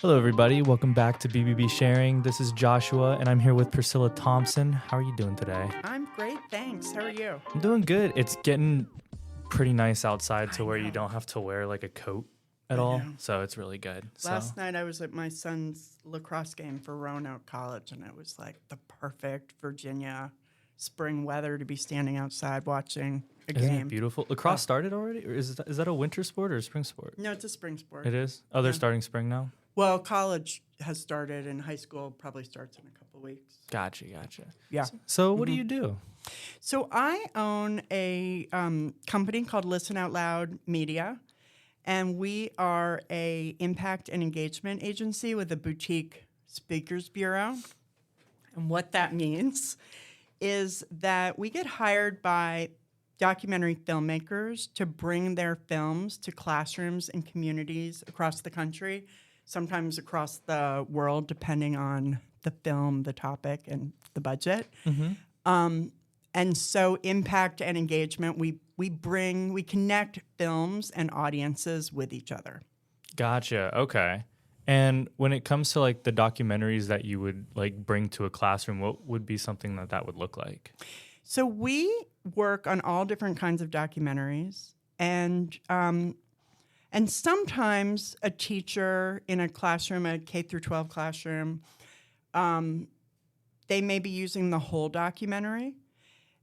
Hello, everybody. Welcome back to BBB Sharing. This is Joshua, and I'm here with Priscilla Thompson. How are you doing today? I'm great, thanks. How are you? I'm doing good. It's getting pretty nice outside to where you don't have to wear like a coat at all, so it's really good. Last night I was at my son's lacrosse game for Roanoke College, and it was like the perfect Virginia spring weather to be standing outside watching a Isn't game. it beautiful? Lacrosse started already? Or is that a winter sport or a spring sport? No, it's a spring sport. It is? Oh, they're starting spring now? Well, college has started, and high school probably starts in a couple weeks. Gotcha. Yeah. So what do you do? So I own a company called Listen Out Loud Media, and we are a impact and engagement agency with a boutique speakers bureau. And what that means is that we get hired by documentary filmmakers to bring their films to classrooms and communities across the country, sometimes across the world, depending on the film, the topic, and the budget. And so impact and engagement, we connect films and audiences with each other. Gotcha. Okay. And when it comes to like the documentaries that you would like bring to a classroom, what would be something that would look like? So we work on all different kinds of documentaries, and sometimes a teacher in a classroom, a K through 12 classroom, they may be using the whole documentary,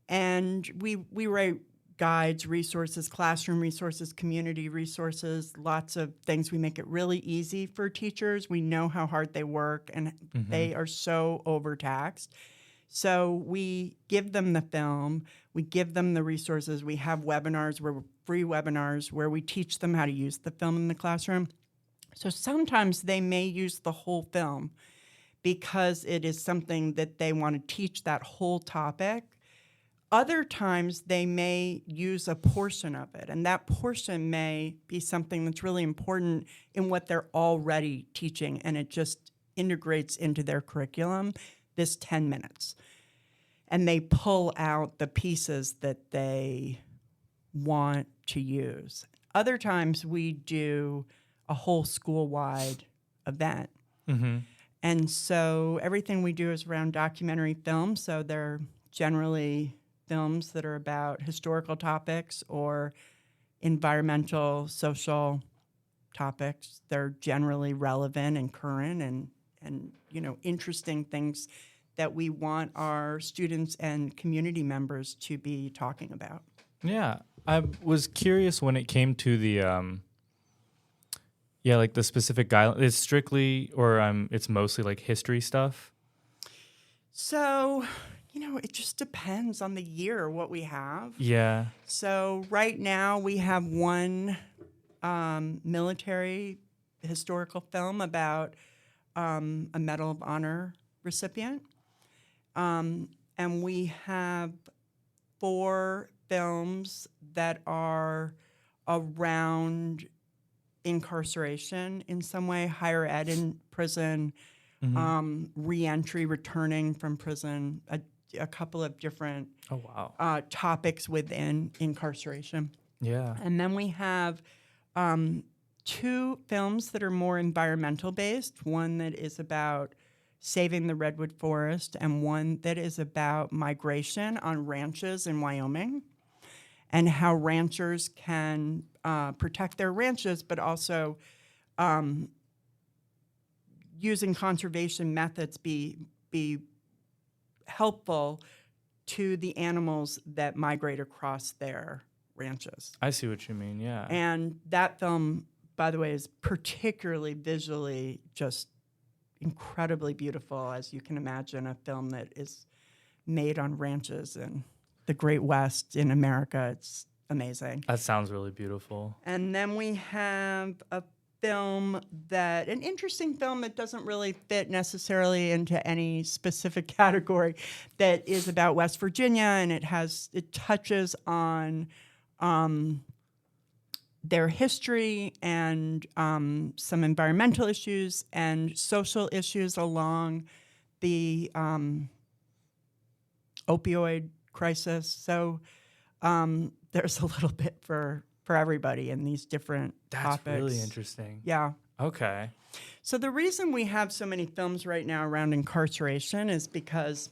and we write guides, resources, classroom resources, community resources, lots of things. We make it really easy for teachers. We know how hard they work, and they are so overtaxed. So we give them the film, we give them the resources. We have webinars, free webinars, where we teach them how to use the film in the classroom. So sometimes they may use the whole film because it is something that they want to teach, that whole topic. Other times they may use a portion of it, and that portion may be something that's really important in what they're already teaching, and it just integrates into their curriculum, this 10 minutes. And they pull out the pieces that they want to use. Other times we do a whole school-wide event. And so everything we do is around documentary films, so they're generally films that are about historical topics or environmental, social topics. They're generally relevant and current and interesting things that we want our students and community members to be talking about. Yeah, I was curious when it came to the like the specific guideline. It's strictly or it's mostly like history stuff. So, it just depends on the year what we have. Yeah. So right now we have one military historical film about a Medal of Honor recipient. And we have 4 films that are around incarceration in some way, higher ed in prison, re-entry, returning from prison, a couple of different topics within incarceration. Yeah. And then we have 2 films that are more environmental based, one that is about saving the redwood forest and one that is about migration on ranches in Wyoming and how ranchers can protect their ranches, but also using conservation methods be helpful to the animals that migrate across their ranches. I see what you mean, yeah. And that film, by the way, is particularly visually just incredibly beautiful, as you can imagine, a film that is made on ranches in the Great West in America. It's amazing. That sounds really beautiful. And then we have an interesting film that doesn't really fit necessarily into any specific category, that is about West Virginia, and it touches on their history and some environmental issues and social issues along the opioid crisis. So there's a little bit for everybody in these different topics. That's really interesting. Yeah. Okay. So the reason we have so many films right now around incarceration is because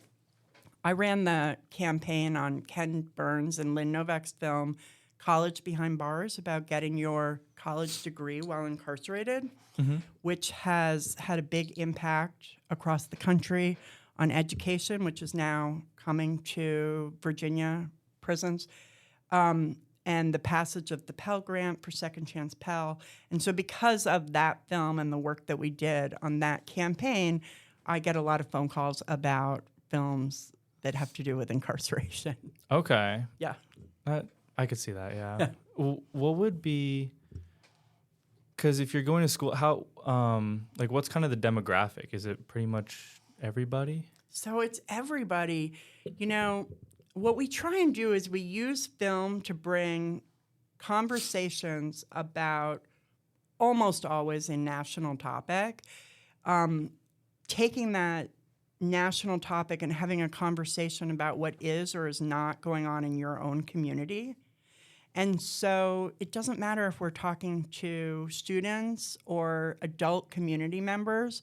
I ran the campaign on Ken Burns and Lynn Novak's film College Behind Bars about getting your college degree while incarcerated, Mm-hmm. which has had a big impact across the country on education, which is now coming to Virginia prisons, and the passage of the Pell Grant for Second Chance Pell. And so because of that film and the work that we did on that campaign, I get a lot of phone calls about films that have to do with incarceration. Okay. Yeah. I could see that. Yeah. What would be? Because if you're going to school, how like what's kind of the demographic? Is it pretty much everybody? So it's everybody. You know, what we try and do is we use film to bring conversations about almost always a national topic, taking that national topic and having a conversation about what is or is not going on in your own community. And so it doesn't matter if we're talking to students or adult community members.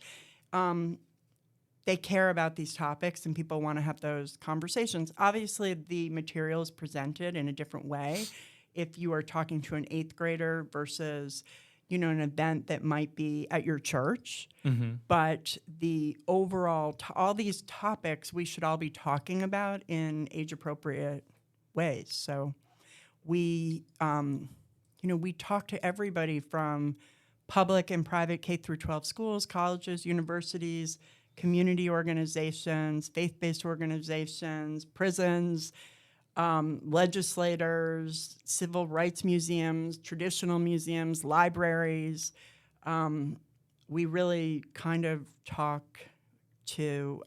They care about these topics and people want to have those conversations. Obviously, the material is presented in a different way if you are talking to an 8th grader versus, you know, an event that might be at your church. Mm-hmm. But the overall, all these topics we should all be talking about in age-appropriate ways. So we, we talk to everybody from public and private K through 12 schools, colleges, universities, community organizations, faith-based organizations, prisons, legislators, civil rights museums, traditional museums, libraries. We really kind of talk to,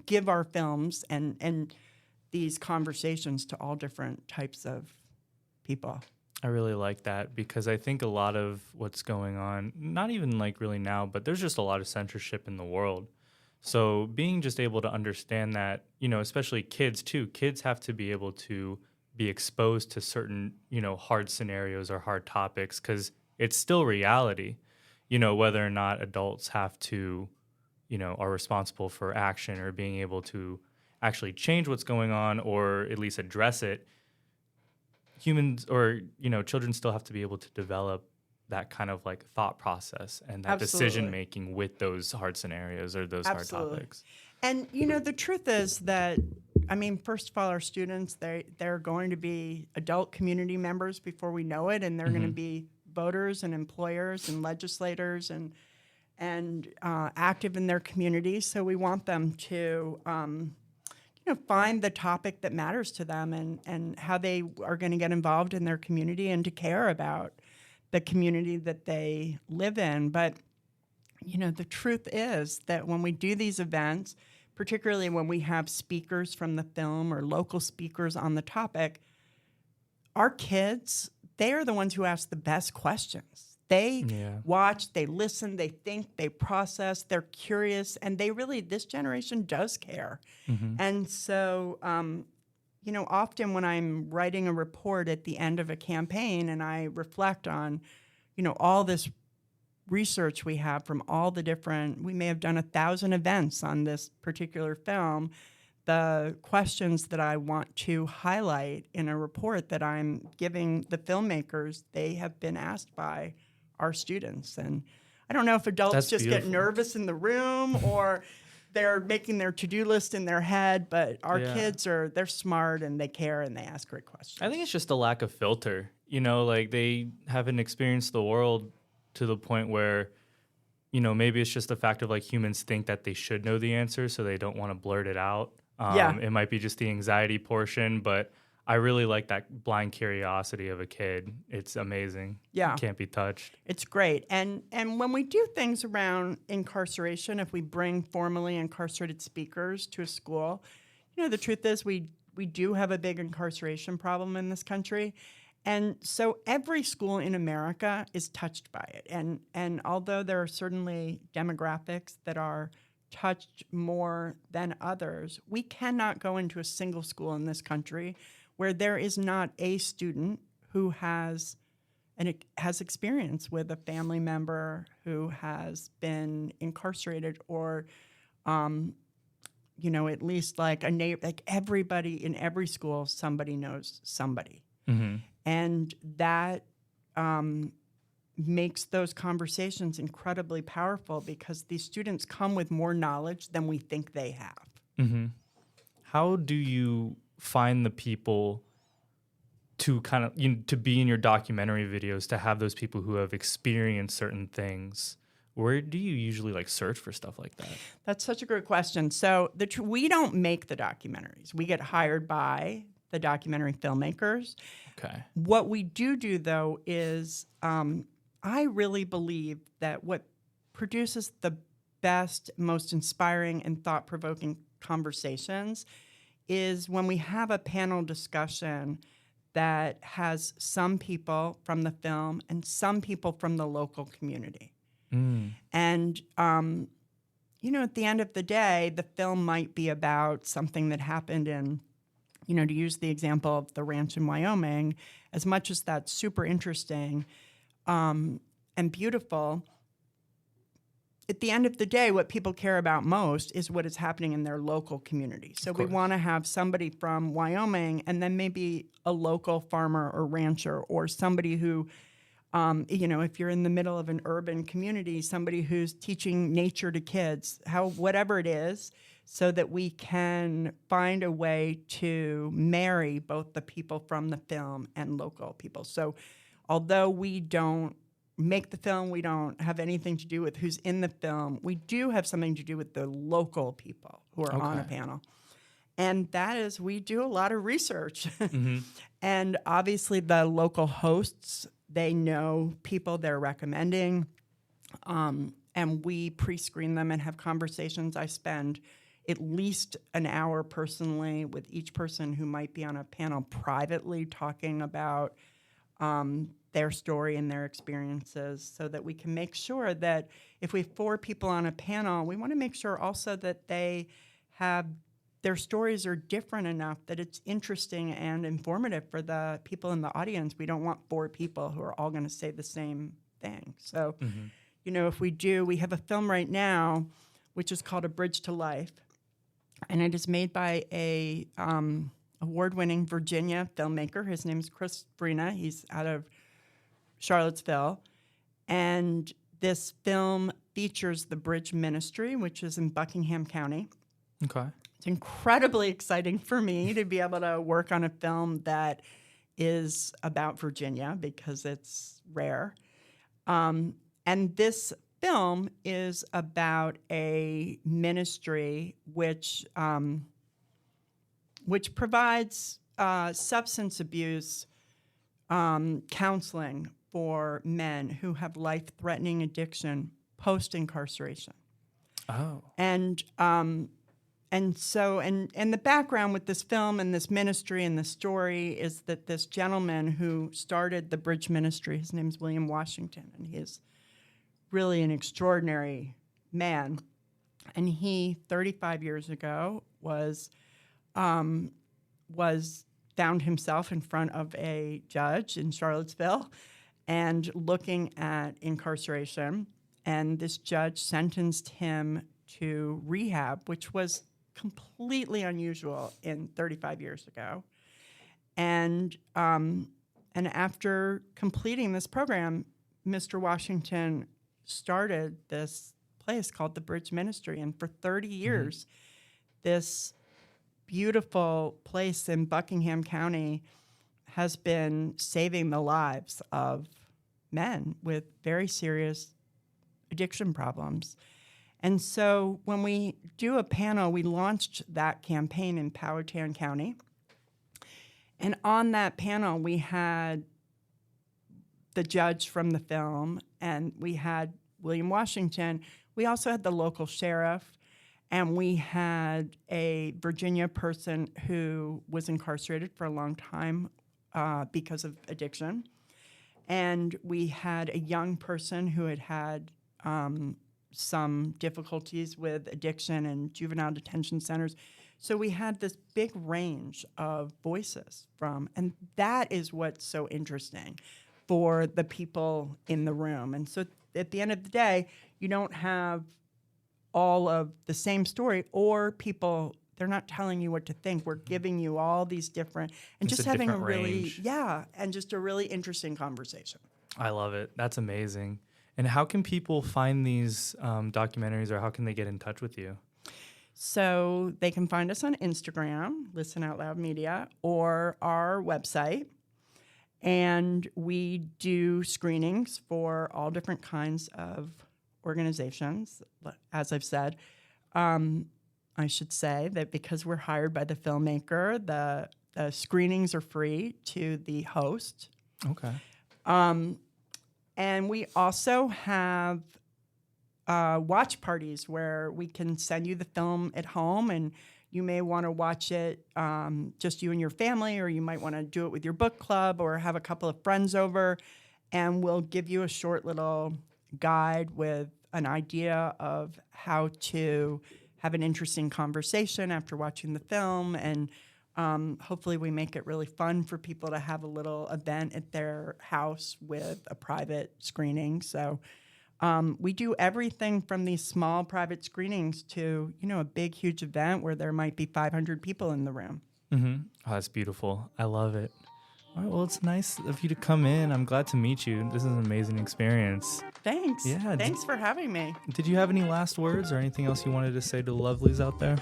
give our films and these conversations to all different types of people. I really like that because I think a lot of what's going on, not even like really now, but there's just a lot of censorship in the world. So being just able to understand that, especially kids too, kids have to be able to be exposed to certain, hard scenarios or hard topics because it's still reality, whether or not adults have to, are responsible for action or being able to actually change what's going on or at least address it. Humans or children still have to be able to develop that kind of like thought process and that decision making with those hard scenarios or those hard topics. And the truth is that, first of all, our students, they're going to be adult community members before we know it, and they're going to be voters and employers and legislators and active in their communities. So we want them to find the topic that matters to them and how they are going to get involved in their community and to care about the community that they live in. But, the truth is that when we do these events, particularly when we have speakers from the film or local speakers on the topic, our kids, they are the ones who ask the best questions. They watch, they listen, they think, they process, they're curious, and this generation does care. Mm-hmm. And so, often when I'm writing a report at the end of a campaign and I reflect on, all this research we have from all the different, we may have done 1,000 events on this particular film, the questions that I want to highlight in a report that I'm giving the filmmakers, they have been asked by our students. And I don't know if adults get nervous in the room or they're making their to-do list in their head, but our kids they're smart and they care and they ask great questions. I think it's just a lack of filter. Like they haven't experienced the world to the point where, maybe it's just the fact of like humans think that they should know the answer, so they don't want to blurt it out. It might be just the anxiety portion, but I really like that blind curiosity of a kid. It's amazing. Yeah. It can't be touched. It's great. And when we do things around incarceration, if we bring formerly incarcerated speakers to a school, the truth is we do have a big incarceration problem in this country. And so every school in America is touched by it. And although there are certainly demographics that are touched more than others, we cannot go into a single school in this country where there is not a student who has and it has experience with a family member who has been incarcerated, or at least like a neighbor, like everybody in every school, somebody knows somebody. Mm-hmm. And that makes those conversations incredibly powerful because these students come with more knowledge than we think they have. Mm-hmm. How do you find the people to kind of to be in your documentary videos, to have those people who have experienced certain things? Where do you usually like search for stuff like that? That's such a great question. So we don't make the documentaries. We get hired by the documentary filmmakers. Okay. What we do though is I really believe that what produces the best, most inspiring and thought-provoking conversations is when we have a panel discussion that has some people from the film and some people from the local community. Mm. And, at the end of the day, the film might be about something that happened in, to use the example of the ranch in Wyoming, as much as that's super interesting and beautiful, at the end of the day, what people care about most is what is happening in their local community. So we want to have somebody from Wyoming and then maybe a local farmer or rancher, or somebody who, if you're in the middle of an urban community, somebody who's teaching nature to kids, whatever it is, so that we can find a way to marry both the people from the film and local people. So although we don't make the film, we don't have anything to do with who's in the film, we do have something to do with the local people who are on a panel. And that is, we do a lot of research. Mm-hmm. And obviously the local hosts, they know people they're recommending. And we pre-screen them and have conversations. I spend at least an hour personally with each person who might be on a panel privately talking about their story and their experiences, so that we can make sure that if we have 4 people on a panel, we want to make sure also that their stories are different enough that it's interesting and informative for the people in the audience. We don't want 4 people who are all going to say the same thing. So, if we have a film right now, which is called A Bridge to Life, and it is made by a award-winning Virginia filmmaker. His name is Chris Brina. He's out of Charlottesville. And this film features the Bridge Ministry, which is in Buckingham County. Okay. It's incredibly exciting for me to be able to work on a film that is about Virginia, because it's rare. And this film is about a ministry which provides substance abuse counseling for men who have life-threatening addiction post-incarceration. Oh. And the background with this film and this ministry and the story is that this gentleman who started the Bridge Ministry, his name is William Washington, and he is really an extraordinary man. And he, 35 years ago, was found himself in front of a judge in Charlottesville and looking at incarceration. And this judge sentenced him to rehab, which was completely unusual in 35 years ago. And after completing this program, Mr. Washington started this place called the Bridge Ministry. And for 30 years, this beautiful place in Buckingham County has been saving the lives of men with very serious addiction problems. And so when we do a panel, we launched that campaign in Powhatan County. And on that panel, we had the judge from the film, and we had William Washington. We also had the local sheriff, and we had a Virginia person who was incarcerated for a long time because of addiction. And we had a young person who had some difficulties with addiction and juvenile detention centers. So we had this big range of voices and that is what's so interesting. for the people in the room. And so at the end of the day, you don't have all of the same story, or people, they're not telling you what to think. We're giving you all these different, and just having a really, and just a really interesting conversation. I love it. That's amazing. And how can people find these documentaries, or how can they get in touch with you? So they can find us on Instagram, Listen Out Loud Media, or our website. And we do screenings for all different kinds of organizations. As I've said, I should say that because we're hired by the filmmaker, the screenings are free to the host. Okay. And we also have watch parties where we can send you the film at home, and you may want to watch it just you and your family, or you might want to do it with your book club or have a couple of friends over, and we'll give you a short little guide with an idea of how to have an interesting conversation after watching the film. And hopefully we make it really fun for people to have a little event at their house with a private screening. So we do everything from these small private screenings to, a big, huge event where there might be 500 people in the room. Mm-hmm. Oh, that's beautiful. I love it. All right, well, it's nice of you to come in. I'm glad to meet you. This is an amazing experience. Thanks. Yeah. Thanks for having me. Did you have any last words or anything else you wanted to say to the lovelies out there?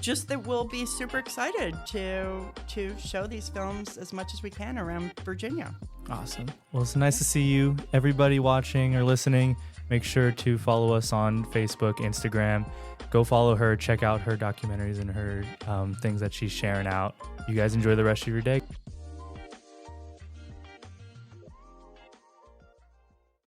Just that we'll be super excited to show these films as much as we can around Virginia. Awesome. Well, it's nice to see you. Everybody watching or listening, make sure to follow us on Facebook, Instagram. Go follow her. Check out her documentaries and her things that she's sharing out. You guys enjoy the rest of your day.